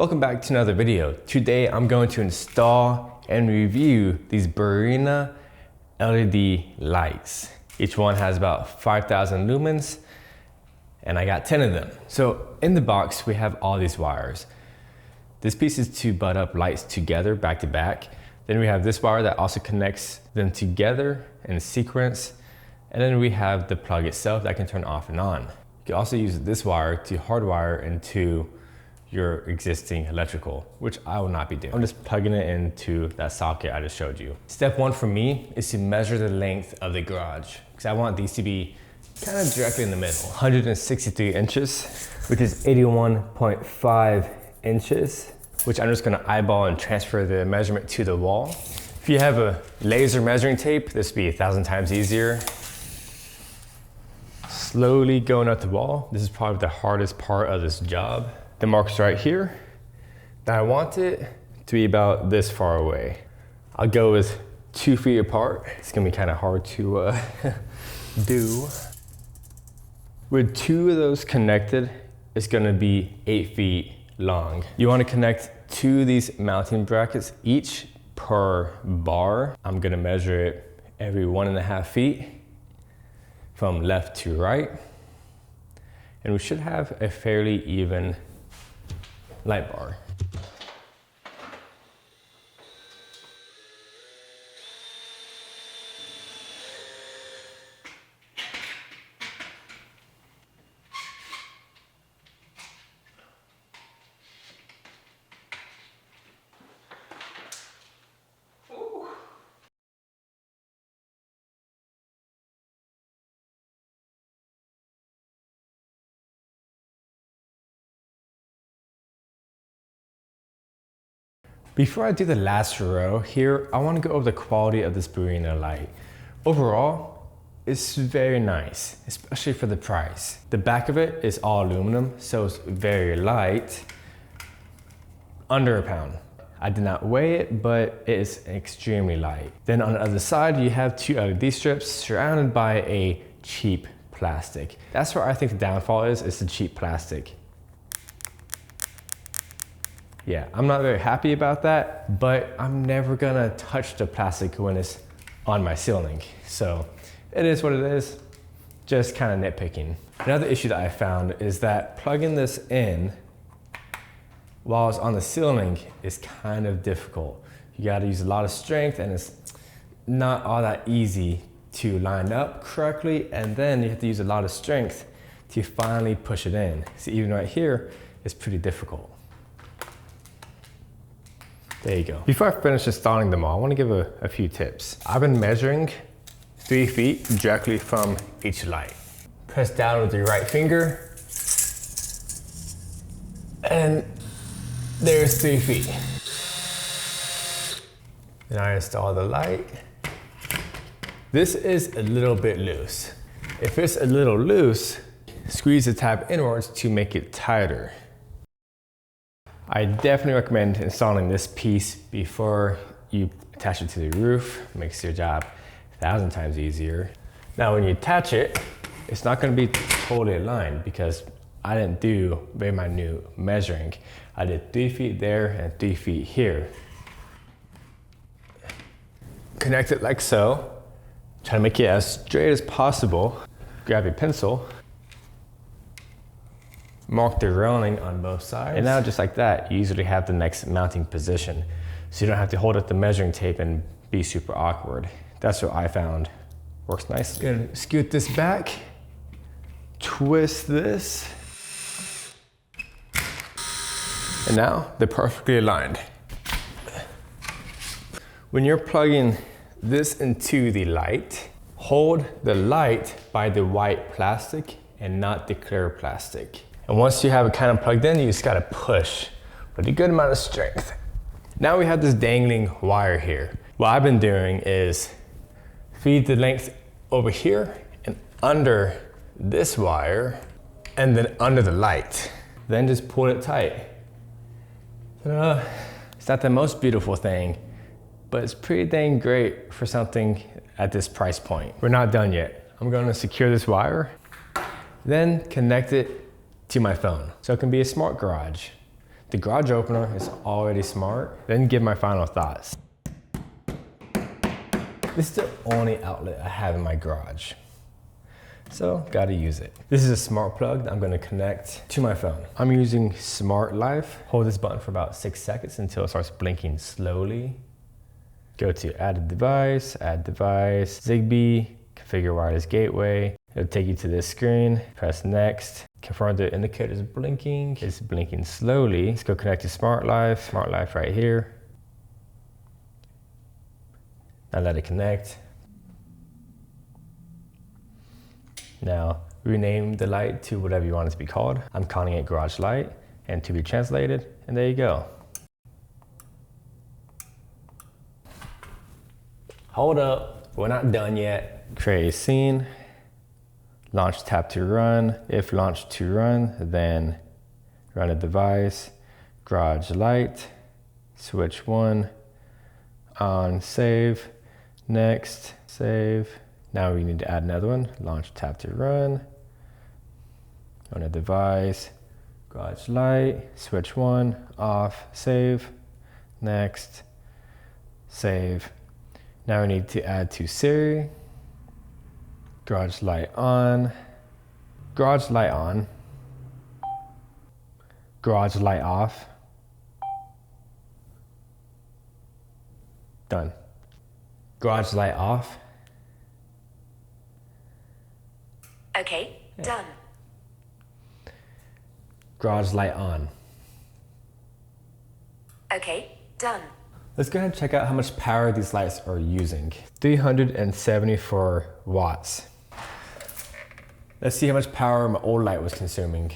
Welcome back to another video. Today I'm going to install and review these Barrina LED lights. Each one has about 5,000 lumens and I got 10 of them. So in the box we have all these wires. This piece is to butt up lights together back to back. Then we have this wire that also connects them together in sequence. And then we have the plug itself that can turn off and on. You can also use this wire to hardwire into your existing electrical, which I will not be doing. I'm just plugging it into that socket I just showed you. Step one for me is to measure the length of the garage, because I want these to be kind of directly in the middle. 163 inches, which is 81.5 inches, which I'm just gonna eyeball and transfer the measurement to the wall. If you have a laser measuring tape, this would be 1,000 times easier. Slowly going up the wall. This is probably the hardest part of this job. The mark's right here. Now I want it to be about this far away. I'll go with 2 feet apart. It's gonna be kind of hard to do. With 2 of those connected, it's gonna be 8 feet long. You wanna connect 2 of these mounting brackets each per bar. I'm gonna measure it every 1.5 feet from left to right. And we should have a fairly even light bar. Before I do the last row here, I want to go over the quality of this Barrina light. Overall, it's very nice, especially for the price. The back of it is all aluminum, so it's very light, under a pound. I did not weigh it, but it is extremely light. Then on the other side, you have 2 LED strips surrounded by a cheap plastic. That's where I think the downfall is the cheap plastic. Yeah, I'm not very happy about that, but I'm never gonna touch the plastic when it's on my ceiling. So it is what it is, just kind of nitpicking. Another issue that I found is that plugging this in while it's on the ceiling is kind of difficult. You gotta use a lot of strength and it's not all that easy to line up correctly, and then you have to use a lot of strength to finally push it in. See, even right here, it's pretty difficult. There you go. Before I finish installing them all, I want to give a few tips. I've been measuring 3 feet directly from each light. Press down with your right finger, and there's 3 feet. Then I install the light. This is a little bit loose. If it's a little loose, squeeze the tab inwards to make it tighter. I definitely recommend installing this piece before you attach it to the roof. It makes your job 1,000 times easier. Now when you attach it, it's not gonna be totally aligned because I didn't do very minute measuring. I did 3 feet there and 3 feet here. Connect it like so. Try to make it as straight as possible. Grab your pencil. Mark the railing on both sides. And now just like that, you usually have the next mounting position. So you don't have to hold up the measuring tape and be super awkward. That's what I found works nicely. Gonna scoot this back, twist this, and now they're perfectly aligned. When you're plugging this into the light, hold the light by the white plastic and not the clear plastic. And once you have it kind of plugged in, you just gotta push with a good amount of strength. Now we have this dangling wire here. What I've been doing is feed the length over here and under this wire and then under the light. Then just pull it tight. It's not the most beautiful thing, but it's pretty dang great for something at this price point. We're not done yet. I'm gonna secure this wire, then connect it to my phone. So it can be a smart garage. The garage opener is already smart. Then give my final thoughts. This is the only outlet I have in my garage, so gotta use it. This is a smart plug that I'm gonna connect to my phone. I'm using Smart Life. Hold this button for about 6 seconds until it starts blinking slowly. Go to add device, Zigbee, configure wireless gateway. It'll take you to this screen, press next. Confirm the indicator is blinking. It's blinking slowly. Let's go connect to Smart Life right here. Now let it connect. Now rename the light to whatever you want it to be called. I'm calling it Garage Light and to be translated, and there you go. Hold up, we're not done yet. Create a scene, launch tap to run. If launch to run, then run a device, Garage Light, switch 1, on, save, next, save. Now we need to add another one, launch tap to run, run a device, Garage Light, switch 1, off, save, next, save. Now we need to add to Siri, Garage Light on, Garage Light on, Garage Light off. Done. Garage Light off. Okay, done. Garage Light on. Okay, done. Let's go ahead and check out how much power these lights are using. 374 watts. Let's see how much power my old light was consuming.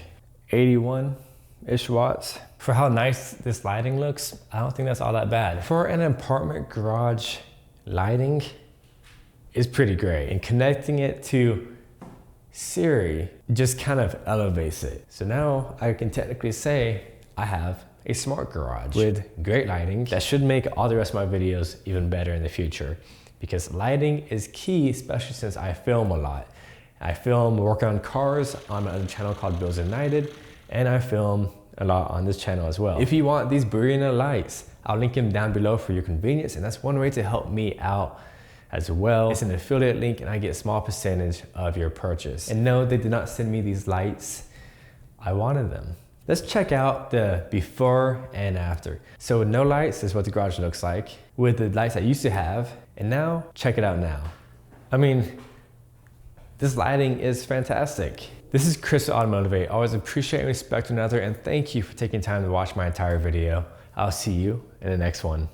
81-ish watts. For how nice this lighting looks, I don't think that's all that bad. For an apartment garage, lighting is pretty great. And connecting it to Siri just kind of elevates it. So now I can technically say I have a smart garage with great lighting that should make all the rest of my videos even better in the future, because lighting is key, especially since I film a lot. I film working on cars on my other channel called Builds United, and I film a lot on this channel as well. If you want these Barrina lights, I'll link them down below for your convenience, and that's one way to help me out as well. It's an affiliate link and I get a small percentage of your purchase. And no, they did not send me these lights. I wanted them. Let's check out the before and after. So with no lights, this is what the garage looks like. With the lights I used to have, and now, check it out now. I mean, this lighting is fantastic. This is Chris with AutoMotivate. Always appreciate and respect one another, and thank you for taking time to watch my entire video. I'll see you in the next one.